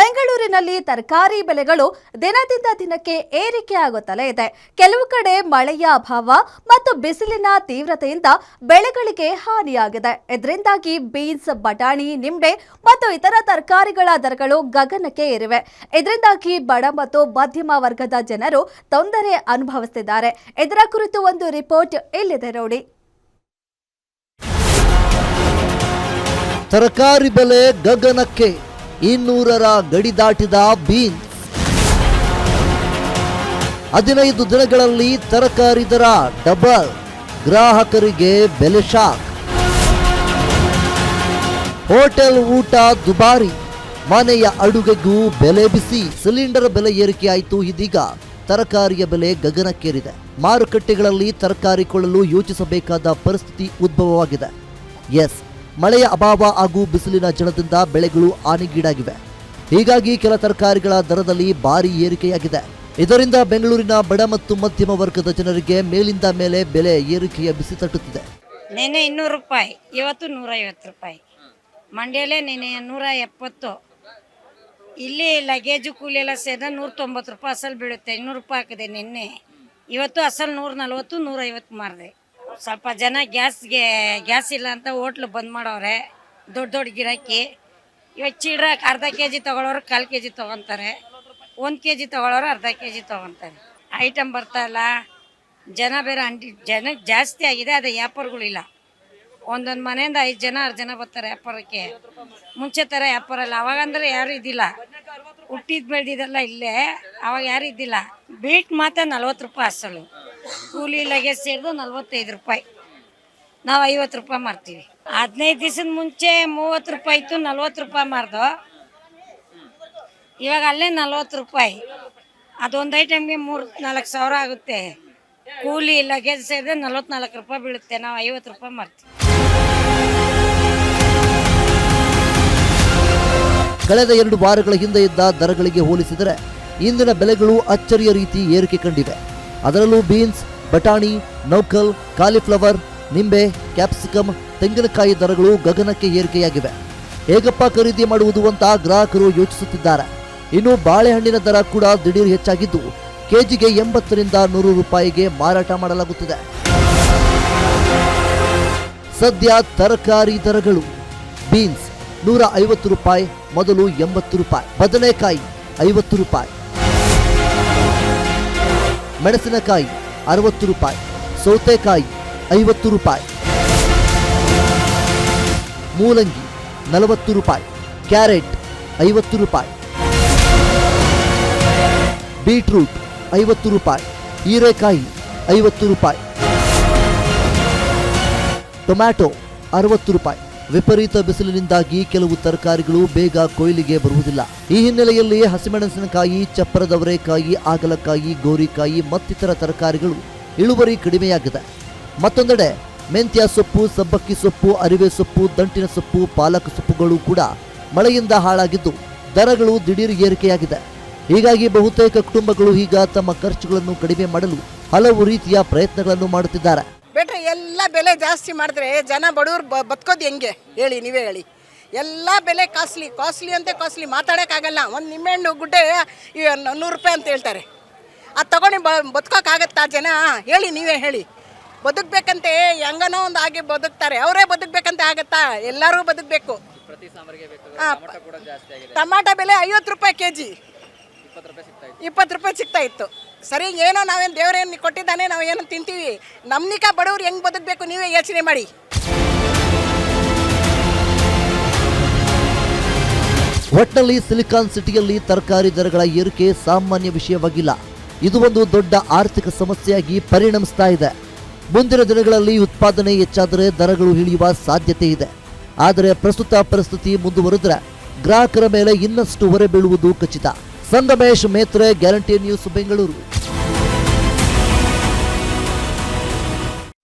ಬೆಂಗಳೂರಿನಲ್ಲಿ ತರಕಾರಿ ಬೆಲೆಗಳು ದಿನದಿಂದ ದಿನಕ್ಕೆ ಏರಿಕೆಯಾಗುತ್ತಲೇ ಇದೆ. ಕೆಲವು ಕಡೆ ಮಳೆಯ ಅಭಾವ ಮತ್ತು ಬಿಸಿಲಿನ ತೀವ್ರತೆಯಿಂದ ಬೆಳೆಗಳಿಗೆ ಹಾನಿಯಾಗಿದೆ. ಇದರಿಂದಾಗಿ ಬೀನ್ಸ್, ಬಟಾಣಿ, ನಿಂಬೆ ಮತ್ತು ಇತರ ತರಕಾರಿಗಳ ದರಗಳು ಗಗನಕ್ಕೆ ಏರಿವೆ. ಇದರಿಂದಾಗಿ ಬಡ ಮತ್ತು ಮಧ್ಯಮ ವರ್ಗದ ಜನರು ತೊಂದರೆ ಅನುಭವಿಸುತ್ತಿದ್ದಾರೆ. ಇದರ ಕುರಿತು ಒಂದು ರಿಪೋರ್ಟ್ ಇಲ್ಲಿದೆ ನೋಡಿ. ತರಕಾರಿ ಬೆಲೆ ಗಗನಕ್ಕೆ, 200ರ ಗಡಿ ದಾಟಿದ ಬೀನ್ಸ್. 15 ದಿನಗಳಲ್ಲಿ ತರಕಾರಿ ದರ ಡಬಲ್, ಗ್ರಾಹಕರಿಗೆ ಬೆಲೆ ಶಾಕ್. ಹೋಟೆಲ್ ಊಟ ದುಬಾರಿ, ಮನೆಯ ಅಡುಗೆಗೂ ಬೆಲೆ ಬಿಸಿ. ಸಿಲಿಂಡರ್ ಬೆಲೆ ಏರಿಕೆಯಾಯಿತು. ಇದೀಗ ತರಕಾರಿಯ ಬೆಲೆ ಗಗನಕ್ಕೇರಿದೆ. ಮಾರುಕಟ್ಟೆಗಳಲ್ಲಿ ತರಕಾರಿ ಕೊಳ್ಳಲು ಯೋಚಿಸಬೇಕಾದ ಪರಿಸ್ಥಿತಿ ಉದ್ಭವವಾಗಿದೆ. ಎಸ್, ಮಳೆಯ ಅಭಾವ ಹಾಗೂ ಬಿಸಿಲಿನ ಝಳದಿಂದ ಬೆಳೆಗಳು ಹಾನಿಗೀಡಾಗಿವೆ. ಹೀಗಾಗಿ ಕೆಲ ತರಕಾರಿಗಳ ದರದಲ್ಲಿ ಭಾರಿ ಏರಿಕೆಯಾಗಿದೆ. ಇದರಿಂದ ಬೆಂಗಳೂರಿನ ಬಡ ಮತ್ತು ಮಧ್ಯಮ ವರ್ಗದ ಜನರಿಗೆ ಮೇಲಿಂದ ಮೇಲೆ ಬೆಲೆ ಏರಿಕೆಯ ಬಿಸಿ ತಟ್ಟುತ್ತಿದೆ. ನೆನೆ 200 ರೂಪಾಯಿ, ಇವತ್ತು 150 ರೂಪಾಯಿ. ಮಂಡ್ಯಲ್ಲೇ ನೆನೆ 170. ಇಲ್ಲಿ ಲಗೇಜು ಕೂಲಿ ಎಲ್ಲ ಸೇರಿದ 190 ರೂಪಾಯಿ ಅಸಲು ಬೀಳುತ್ತೆ. 200 ರೂಪಾಯಿ ಹಾಕಿದೆ ನಿನ್ನೆ. ಇವತ್ತು ಅಸಲು 140, 150 ಮಾರಿದೆ. ಸ್ವಲ್ಪ ಜನ ಗ್ಯಾಸ್ ಇಲ್ಲ ಅಂತ ಹೋಟ್ಲು ಬಂದ್ ಮಾಡವ್ರೆ. ದೊಡ್ಡ ಗಿರಾಕಿ ಇವಾಗ ಚಿಡ್ರ ಅರ್ಧ ಕೆಜಿ ತಗೊಳ್ಳೋರು 1/4 ಕೆಜಿ ತಗೊಂತಾರೆ. 1 ಕೆಜಿ ತಗೊಳ್ಳೋರು ಅರ್ಧ ಕೆಜಿ ತಗೊಂತಾರೆ. ಐಟಮ್ ಬರ್ತಾ ಇಲ್ಲ. ಜನ ಬೇರೆ ಜನ ಜಾಸ್ತಿ ಆಗಿದೆ. ಅದೇ ವ್ಯಾಪಾರಗಳಿಲ್ಲ. ಒಂದೊಂದು ಮನೆಯಿಂದ 5 ಜನ 6 ಜನ ಬರ್ತಾರೆ ವ್ಯಾಪಾರಕ್ಕೆ. ಮುಂಚೆ ಥರ ವ್ಯಾಪಾರ ಇಲ್ಲ. ಅವಾಗಂದ್ರೆ ಯಾರು ಇದ್ದಿಲ್ಲ. ಹುಟ್ಟಿದ್ ಬೆಳೆದಿದ್ದೆಲ್ಲ ಇಲ್ಲೇ. ಅವಾಗ ಯಾರು ಇದ್ದಿಲ್ಲ. ಬೀಟ್ ಮಾತ್ರ 40 ರೂಪಾಯಿ ಅಸಲು. ಕೂಲಿ ಲಗೇಜ್ ಸೇರಿದು 45 ರೂಪಾಯಿ. ನಾವು 50 ರೂಪಾಯಿ ಮಾರ್ತೀವಿ. 15 ದಿವಸದ ಮುಂಚೆ 30 ರೂಪಾಯಿ ಇತ್ತು, 40 ರೂಪಾಯಿ ಮಾರ್ದು. ಇವಾಗ ಅಲ್ಲೇ 40 ರೂಪಾಯಿ. ಅದೊಂದು ಐಟಮ್ಗೆ 3-4 ಸಾವಿರ ಆಗುತ್ತೆ. ಕೂಲಿ ಲಗೇಜ್ ಸೇರಿದ್ರೆ 44 ರೂಪಾಯಿ ಬೀಳುತ್ತೆ. ನಾವು 50 ರೂಪಾಯಿ ಮಾರ್ತೀವಿ. ಕಳೆದ 2 ವಾರಗಳ ಹಿಂದೆ ಇದ್ದ ದರಗಳಿಗೆ ಹೋಲಿಸಿದರೆ ಇಂದಿನ ಬೆಲೆಗಳು ಅಚ್ಚರಿಯ ರೀತಿ ಏರಿಕೆ ಕಂಡಿವೆ. ಅದರಲ್ಲೂ ಬೀನ್ಸ್, ಬಟಾಣಿ, ನೌಕಲ್, ಕಾಲಿಫ್ಲವರ್, ನಿಂಬೆ, ಕ್ಯಾಪ್ಸಿಕಮ್, ತೆಂಗಿನಕಾಯಿ ದರಗಳು ಗಗನಕ್ಕೆ ಏರಿಕೆಯಾಗಿವೆ. ಹೇಗಪ್ಪ ಖರೀದಿ ಮಾಡುವುದು ಅಂತ ಗ್ರಾಹಕರು ಯೋಚಿಸುತ್ತಿದ್ದಾರೆ. ಇನ್ನು ಬಾಳೆಹಣ್ಣಿನ ದರ ಕೂಡ ದಿಢೀರ್ ಹೆಚ್ಚಾಗಿದ್ದು ಕೆಜಿಗೆ 80ರಿಂದ 100 ರೂಪಾಯಿಗೆ ಮಾರಾಟ ಮಾಡಲಾಗುತ್ತಿದೆ. ಸದ್ಯ ತರಕಾರಿ ದರಗಳು: ಬೀನ್ಸ್ 150 ರೂಪಾಯಿ, ಮೊದಲು 80 ರೂಪಾಯಿ. ಬದನೆಕಾಯಿ 50 ರೂಪಾಯಿ. ಮೆಣಸಿನಕಾಯಿ 60 ರೂಪಾಯಿ. ಸೌತೆಕಾಯಿ 50 ರೂಪಾಯಿ. ಮೂಲಂಗಿ 40 ರೂಪಾಯಿ. ಕ್ಯಾರೆಟ್ 50 ರೂಪಾಯಿ. ಬೀಟ್ರೂಟ್ 50 ರೂಪಾಯಿ. ಹೀರೆಕಾಯಿ 50 ರೂಪಾಯಿ. ಟೊಮ್ಯಾಟೊ 60 ರೂಪಾಯಿ. ವಿಪರೀತ ಬಿಸಿಲಿನಿಂದಾಗಿ ಕೆಲವು ತರಕಾರಿಗಳು ಬೇಗ ಕೊಯ್ಲಿಗೆ ಬರುವುದಿಲ್ಲ. ಈ ಹಿನ್ನೆಲೆಯಲ್ಲಿ ಹಸಿಮೆಣಸಿನಕಾಯಿ, ಚಪ್ಪರದವರೆಕಾಯಿ, ಹಾಗಲಕಾಯಿ, ಗೋರಿಕಾಯಿ ಮತ್ತಿತರ ತರಕಾರಿಗಳು ಇಳುವರಿ ಕಡಿಮೆಯಾಗಿದೆ. ಮತ್ತೊಂದೆಡೆ ಮೆಂತ್ಯ ಸೊಪ್ಪು, ಸಬ್ಬಕ್ಕಿ ಸೊಪ್ಪು, ಅರಿವೆ ಸೊಪ್ಪು, ದಂಟಿನ ಸೊಪ್ಪು, ಪಾಲಕ್ ಸೊಪ್ಪುಗಳು ಕೂಡ ಮಳೆಯಿಂದ ಹಾಳಾಗಿದ್ದು ದರಗಳು ದಿಢೀರ್ ಏರಿಕೆಯಾಗಿದೆ. ಹೀಗಾಗಿ ಬಹುತೇಕ ಕುಟುಂಬಗಳು ಈಗ ತಮ್ಮ ಖರ್ಚುಗಳನ್ನು ಕಡಿಮೆ ಮಾಡಲು ಹಲವು ರೀತಿಯ ಪ್ರಯತ್ನಗಳನ್ನು ಮಾಡುತ್ತಿದ್ದಾರೆ. ಬೇಟ್ರೆ ಎಲ್ಲ ಬೆಲೆ ಜಾಸ್ತಿ ಮಾಡಿದ್ರೆ ಜನ ಬಡವರು ಬದುಕೋದು ಹೆಂಗೆ ಹೇಳಿ, ನೀವೇ ಹೇಳಿ. ಎಲ್ಲ ಬೆಲೆ ಕಾಸ್ಟ್ಲಿ ಅಂತ ಕಾಸ್ಟ್ಲಿ ಮಾತಾಡೋಕ್ಕಾಗಲ್ಲ. ಒಂದು ನಿಂಬೆಹಣ್ಣು ಗುಡ್ಡೆ 100 ರೂಪಾಯಿ ಅಂತ ಹೇಳ್ತಾರೆ. ಅದು ತಗೊಂಡು ಬದುಕೋಕ್ಕಾಗತ್ತಾ ಜನ ಹೇಳಿ, ನೀವೇ ಹೇಳಿ. ಬದುಕಬೇಕಂತೆ ಹೆಂಗನೋ ಒಂದು ಹಾಗೆ ಬದುಕ್ತಾರೆ. ಅವರೇ ಬದುಕಬೇಕಂತ ಆಗತ್ತಾ? ಎಲ್ಲರೂ ಬದುಕಬೇಕು. ಟಮಾಟೋ ಬೆಲೆ 50 ರೂಪಾಯಿ ಕೆಜಿ, 20 ರೂಪಾಯಿ ಸಿಗ್ತಾ ಇತ್ತು. ಸರಿ, ಏನೋ ನಾವೇನು ದೇವರೇನು ಕೊಟ್ಟಿದ್ದಾನೆ, ನಾವು ಏನೋ ತಿಂತೀವಿ. ನಮ್ನಿಕ ಬಡವ್ರು ಹೆಂಗೆ ಬದುಕಬೇಕು ನೀವೇ ಯೋಚನೆ ಮಾಡಿ. ಒಟ್ನಲ್ಲಿ ಸಿಲಿಕಾನ್ ಸಿಟಿಯಲ್ಲಿ ತರಕಾರಿ ದರಗಳ ಏರಿಕೆ ಸಾಮಾನ್ಯ ವಿಷಯವಾಗಿಲ್ಲ. ಇದು ಒಂದು ದೊಡ್ಡ ಆರ್ಥಿಕ ಸಮಸ್ಯೆಯಾಗಿ ಪರಿಣಮಿಸ್ತಾ ಇದೆ. ಮುಂದಿನ ದಿನಗಳಲ್ಲಿ ಉತ್ಪಾದನೆ ಹೆಚ್ಚಾದರೆ ದರಗಳು ಇಳಿಯುವ ಸಾಧ್ಯತೆ ಇದೆ. ಆದರೆ ಪ್ರಸ್ತುತ ಪರಿಸ್ಥಿತಿ ಮುಂದುವರೆದರೆ ಗ್ರಾಹಕರ ಮೇಲೆ ಇನ್ನಷ್ಟು ಹೊರೆ ಬೀಳುವುದು ಖಚಿತ. Sangamesh Metre, guarantee news, Bengaluru.